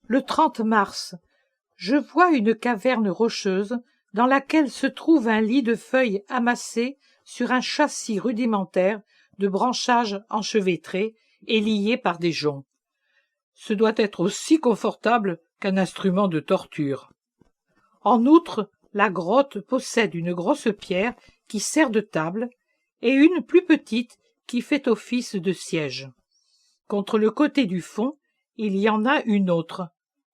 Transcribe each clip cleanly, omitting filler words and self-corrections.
Le 30 mars, je vois une caverne rocheuse dans laquelle se trouve un lit de feuilles amassées sur un châssis rudimentaire de branchages enchevêtrés et liés par des joncs. Ce doit être aussi confortable qu'un instrument de torture. En outre, la grotte possède une grosse pierre qui sert de table et une plus petite qui fait office de siège. Contre le côté du fond, il y en a une autre.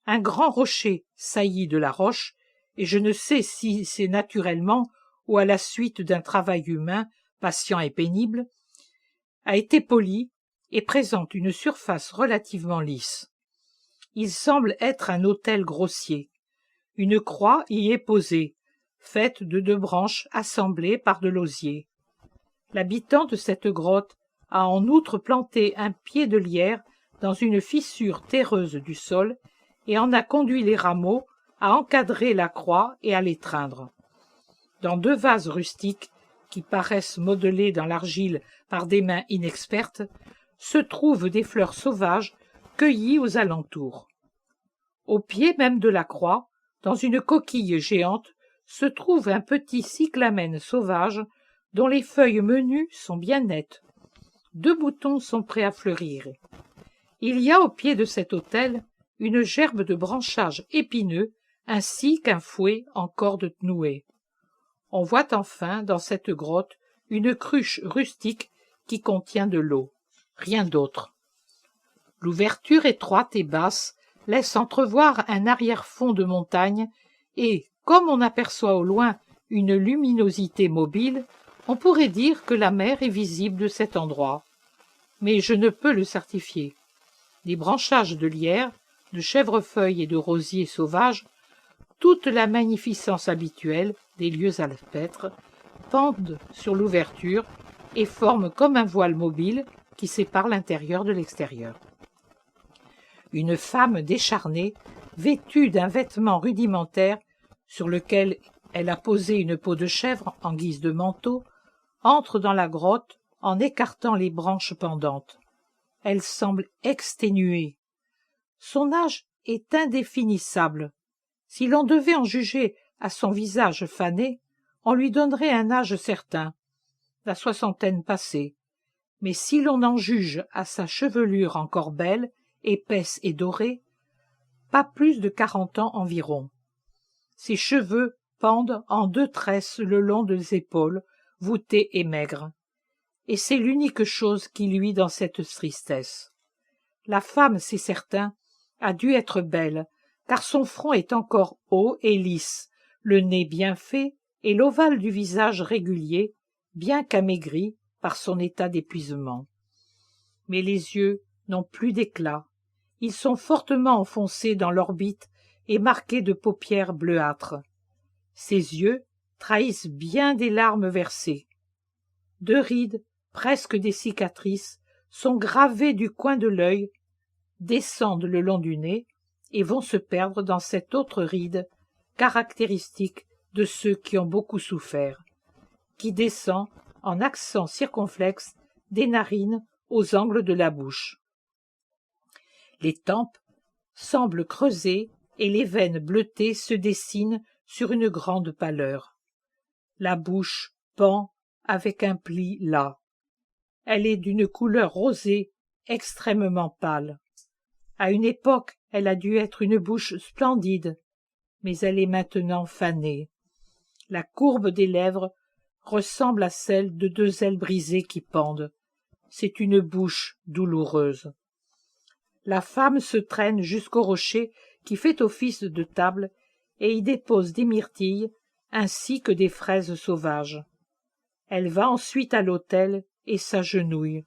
Un grand rocher sailli de la roche, et je ne sais si c'est naturellement ou à la suite d'un travail humain, patient et pénible, a été poli et présente une surface relativement lisse. Il semble être un autel grossier. Une croix y est posée, faite de 2 branches assemblées par de l'osier. L'habitant de cette grotte a en outre planté un pied de lierre dans une fissure terreuse du sol et en a conduit les rameaux à encadrer la croix et à l'étreindre. Dans 2 vases rustiques, qui paraissent modelés dans l'argile par des mains inexpertes, se trouvent des fleurs sauvages cueillies aux alentours. Au pied même de la croix, dans une coquille géante, se trouve un petit cyclamène sauvage dont les feuilles menues sont bien nettes. 2 boutons sont prêts à fleurir. Il y a au pied de cet autel une gerbe de branchages épineux ainsi qu'un fouet en corde nouée. On voit enfin dans cette grotte une cruche rustique qui contient de l'eau. Rien d'autre. L'ouverture étroite et basse laisse entrevoir un arrière-fond de montagne et, comme on aperçoit au loin une luminosité mobile, on pourrait dire que la mer est visible de cet endroit. Mais je ne peux le certifier. Des branchages de lierre, de chèvrefeuilles et de rosiers sauvages, toute la magnificence habituelle des lieux alpêtres, pendent sur l'ouverture et forment comme un voile mobile qui sépare l'intérieur de l'extérieur. Une femme décharnée, vêtue d'un vêtement rudimentaire sur lequel elle a posé une peau de chèvre en guise de manteau, entre dans la grotte en écartant les branches pendantes. Elle semble exténuée. Son âge est indéfinissable. Si l'on devait en juger à son visage fané, on lui donnerait un âge certain, la 60aine passée. Mais si l'on en juge à sa chevelure encore belle, épaisse et dorée, pas plus de 40 ans environ. Ses cheveux pendent en 2 tresses le long des épaules, voûtées et maigres. Et c'est l'unique chose qui luit dans cette tristesse. La femme, c'est certain, a dû être belle, car son front est encore haut et lisse, le nez bien fait et l'ovale du visage régulier, bien qu'amaigri par son état d'épuisement. Mais les yeux n'ont plus d'éclat. Ils sont fortement enfoncés dans l'orbite et marqués de paupières bleuâtres. Ses yeux trahissent bien des larmes versées. 2 rides, presque des cicatrices, sont gravées du coin de l'œil, descendent le long du nez et vont se perdre dans cette autre ride, caractéristique de ceux qui ont beaucoup souffert, qui descend en accent circonflexe des narines aux angles de la bouche. Les tempes semblent creusées et les veines bleutées se dessinent sur une grande pâleur. La bouche pend avec un pli las. Elle est d'une couleur rosée extrêmement pâle. À une époque, elle a dû être une bouche splendide, mais elle est maintenant fanée. La courbe des lèvres ressemble à celle de 2 ailes brisées qui pendent. C'est une bouche douloureuse. La femme se traîne jusqu'au rocher qui fait office de table et y dépose des myrtilles ainsi que des fraises sauvages. Elle va ensuite à l'autel et s'agenouille,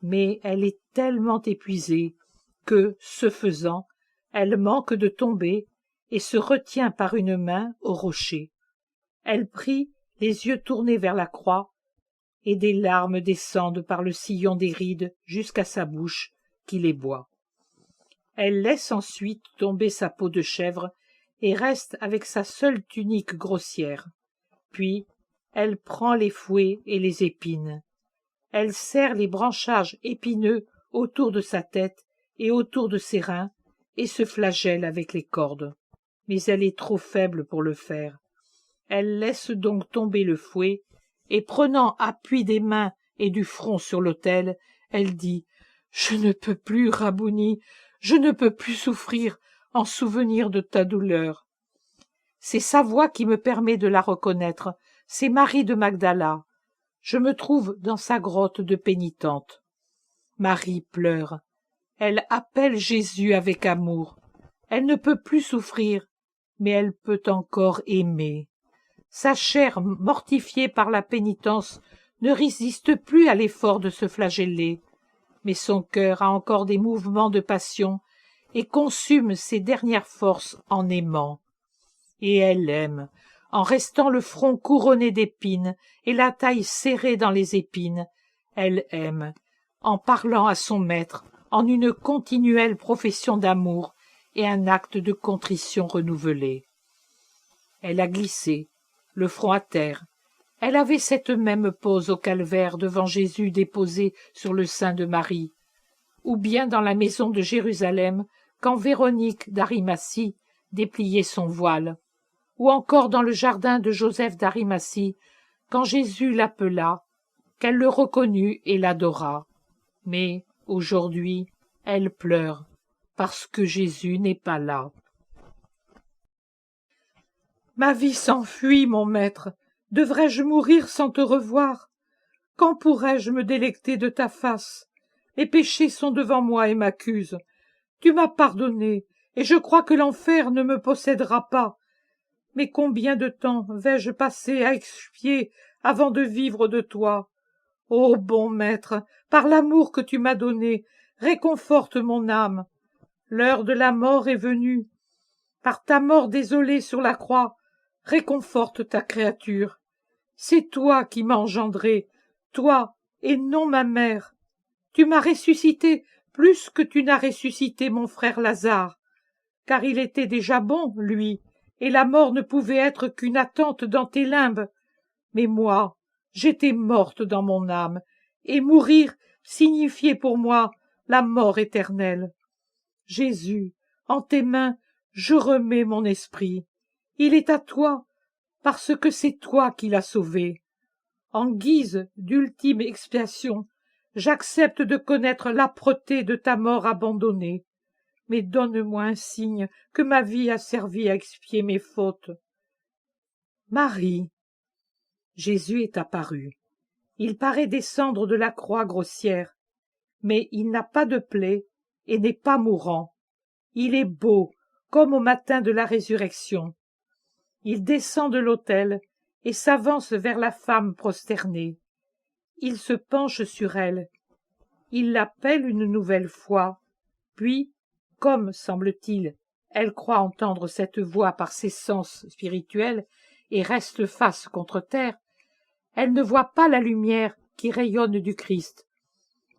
mais elle est tellement épuisée que, ce faisant, elle manque de tomber et se retient par une main au rocher. Elle prie, les yeux tournés vers la croix, et des larmes descendent par le sillon des rides jusqu'à sa bouche qui les boit. Elle laisse ensuite tomber sa peau de chèvre et reste avec sa seule tunique grossière. Puis, elle prend les fouets et les épines. Elle serre les branchages épineux autour de sa tête et autour de ses reins et se flagelle avec les cordes. Mais elle est trop faible pour le faire. Elle laisse donc tomber le fouet, et prenant appui des mains et du front sur l'autel, elle dit « Je ne peux plus, Rabouni, je ne peux plus souffrir en souvenir de ta douleur. » C'est sa voix qui me permet de la reconnaître, c'est Marie de Magdala. Je me trouve dans sa grotte de pénitente. Marie pleure. Elle appelle Jésus avec amour. Elle ne peut plus souffrir, mais elle peut encore aimer. Sa chair, mortifiée par la pénitence, ne résiste plus à l'effort de se flageller, mais son cœur a encore des mouvements de passion et consume ses dernières forces en aimant. Et elle aime, en restant le front couronné d'épines et la taille serrée dans les épines, elle aime, en parlant à son maître, en une continuelle profession d'amour et un acte de contrition renouvelé. Elle a glissé, le front à terre. Elle avait cette même pose au calvaire devant Jésus déposé sur le sein de Marie, ou bien dans la maison de Jérusalem, quand Véronique d'Arimathie dépliait son voile, ou encore dans le jardin de Joseph d'Arimathie, quand Jésus l'appela, qu'elle le reconnut et l'adora. Mais, aujourd'hui, elle pleure, parce que Jésus n'est pas là. Ma vie s'enfuit, mon maître. Devrais-je mourir sans te revoir? Quand pourrais-je me délecter de ta face? Mes péchés sont devant moi et m'accusent. Tu m'as pardonné, et je crois que l'enfer ne me possédera pas. Mais combien de temps vais-je passer à expier avant de vivre de toi? Ô bon maître, par l'amour que tu m'as donné, réconforte mon âme. L'heure de la mort est venue. Par ta mort désolée sur la croix, réconforte ta créature. C'est toi qui m'as engendré, toi et non ma mère. Tu m'as ressuscité plus que tu n'as ressuscité mon frère Lazare, car il était déjà bon, lui, et la mort ne pouvait être qu'une attente dans tes limbes. Mais moi, j'étais morte dans mon âme, et mourir signifiait pour moi la mort éternelle. Jésus, en tes mains, je remets mon esprit. Il est à toi, parce que c'est toi qui l'as sauvé. En guise d'ultime expiation, j'accepte de connaître l'âpreté de ta mort abandonnée. Mais donne-moi un signe que ma vie a servi à expier mes fautes. Marie. Jésus est apparu. Il paraît descendre de la croix grossière, mais il n'a pas de plaie et n'est pas mourant. Il est beau, comme au matin de la résurrection. Il descend de l'autel et s'avance vers la femme prosternée. Il se penche sur elle. Il l'appelle une nouvelle fois, puis, comme, semble-t-il, elle croit entendre cette voix par ses sens spirituels et reste face contre terre, elle ne voit pas la lumière qui rayonne du Christ.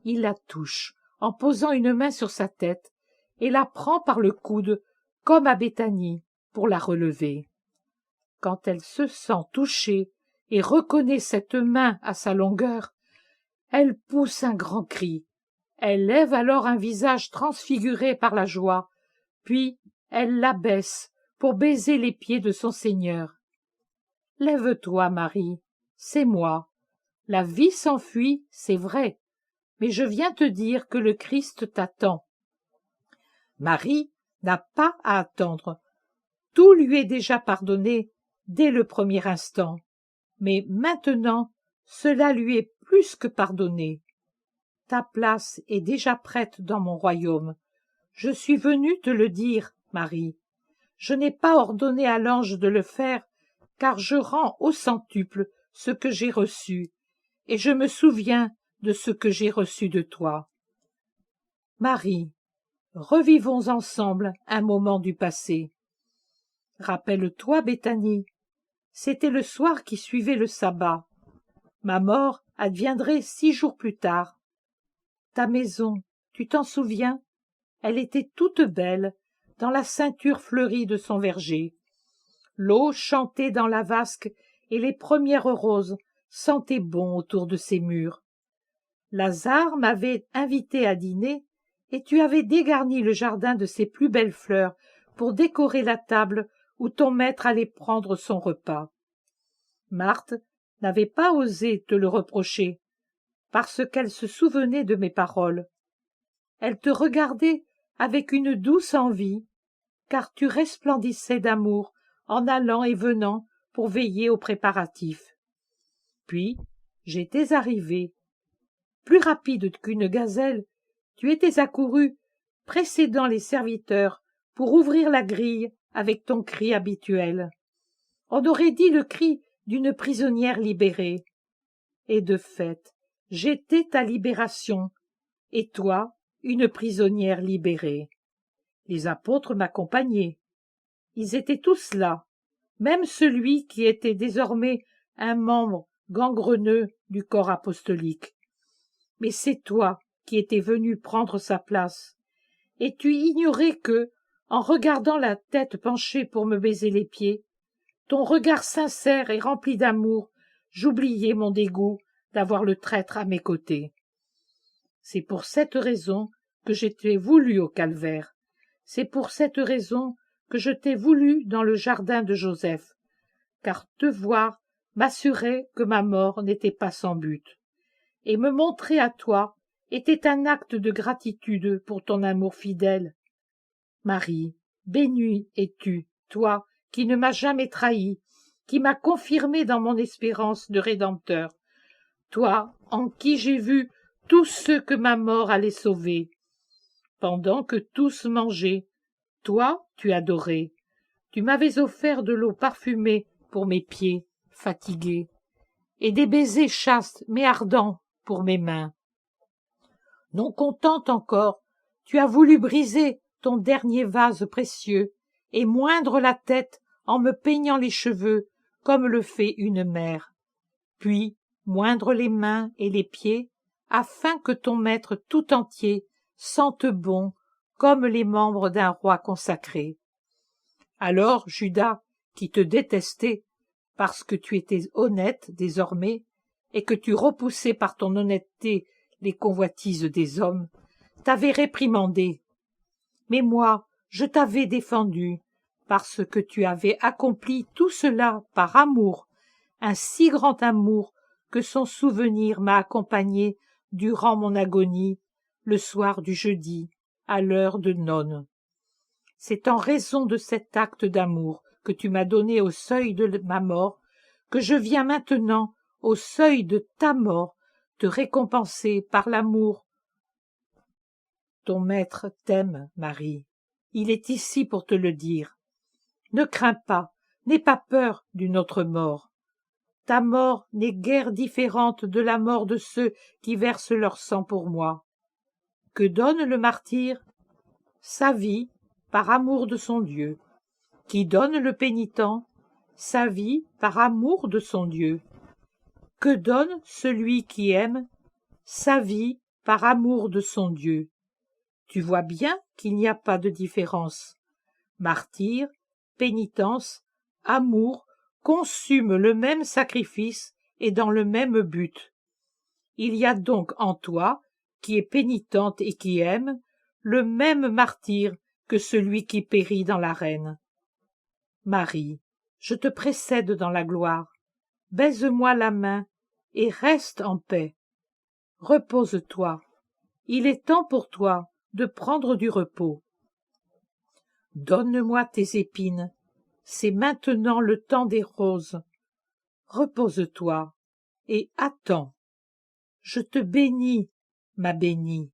Il la touche en posant une main sur sa tête et la prend par le coude, comme à Béthanie, pour la relever. Quand elle se sent touchée et reconnaît cette main à sa longueur, elle pousse un grand cri. Elle lève alors un visage transfiguré par la joie, puis elle l'abaisse pour baiser les pieds de son Seigneur. « Lève-toi, Marie, c'est moi. La vie s'enfuit, c'est vrai, mais je viens te dire que le Christ t'attend. » Marie n'a pas à attendre. Tout lui est déjà pardonné dès le premier instant, mais maintenant cela lui est plus que pardonné. Ta place est déjà prête dans mon royaume. Je suis venue te le dire, Marie. Je n'ai pas ordonné à l'ange de le faire, car je rends au centuple ce que j'ai reçu, et je me souviens de ce que j'ai reçu de toi. Marie, revivons ensemble un moment du passé. Rappelle-toi, Béthanie, c'était le soir qui suivait le sabbat. Ma mort adviendrait 6 jours plus tard. Ta maison, tu t'en souviens? Elle était toute belle, dans la ceinture fleurie de son verger. L'eau chantait dans la vasque et les premières roses sentaient bon autour de ses murs. Lazare m'avait invité à dîner et tu avais dégarni le jardin de ses plus belles fleurs pour décorer la table où ton maître allait prendre son repas. Marthe n'avait pas osé te le reprocher, parce qu'elle se souvenait de mes paroles. Elle te regardait avec une douce envie, car tu resplendissais d'amour en allant et venant pour veiller aux préparatifs. Puis, j'étais arrivé. Plus rapide qu'une gazelle, tu étais accouru, précédant les serviteurs, pour ouvrir la grille avec ton cri habituel. On aurait dit le cri d'une prisonnière libérée. Et de fait, j'étais ta libération, et toi, une prisonnière libérée. Les apôtres m'accompagnaient. Ils étaient tous là, même celui qui était désormais un membre gangreneux du corps apostolique. Mais c'est toi qui étais venu prendre sa place, et tu ignorais que, en regardant la tête penchée pour me baiser les pieds, ton regard sincère et rempli d'amour, j'oubliais mon dégoût d'avoir le traître à mes côtés. C'est pour cette raison que je t'ai voulu au calvaire. C'est pour cette raison que je t'ai voulu dans le jardin de Joseph, car te voir m'assurait que ma mort n'était pas sans but. Et me montrer à toi était un acte de gratitude pour ton amour fidèle. Marie, bénie es-tu, toi, qui ne m'as jamais trahi, qui m'as confirmé dans mon espérance de Rédempteur, toi, en qui j'ai vu tous ceux que ma mort allait sauver. Pendant que tous mangeaient, toi, tu adorais. Tu m'avais offert de l'eau parfumée pour mes pieds, fatigués, et des baisers chastes mais ardents pour mes mains. Non contente encore, tu as voulu briser ton dernier vase précieux et moindre la tête en me peignant les cheveux comme le fait une mère, puis moindre les mains et les pieds afin que ton maître tout entier sente bon comme les membres d'un roi consacré. Alors Judas, qui te détestait parce que tu étais honnête désormais et que tu repoussais par ton honnêteté les convoitises des hommes, t'avait réprimandé. Mais moi, je t'avais défendu, parce que tu avais accompli tout cela par amour, un si grand amour que son souvenir m'a accompagné durant mon agonie, le soir du jeudi, à l'heure de none. C'est en raison de cet acte d'amour que tu m'as donné au seuil de ma mort, que je viens maintenant, au seuil de ta mort, te récompenser par l'amour. Ton maître t'aime, Marie. Il est ici pour te le dire. Ne crains pas, n'aie pas peur d'une autre mort. Ta mort n'est guère différente de la mort de ceux qui versent leur sang pour moi. Que donne le martyr? Sa vie, par amour de son Dieu. Qui donne le pénitent? Sa vie, par amour de son Dieu. Que donne celui qui aime? Sa vie, par amour de son Dieu. Tu vois bien qu'il n'y a pas de différence. Martyr, pénitence, amour consument le même sacrifice et dans le même but. Il y a donc en toi, qui est pénitente et qui aime, le même martyr que celui qui périt dans l'arène. Marie, je te précède dans la gloire. Baise-moi la main et reste en paix. Repose-toi. Il est temps pour toi de prendre du repos. Donne-moi tes épines. C'est maintenant le temps des roses. Repose-toi et attends. Je te bénis, ma bénie.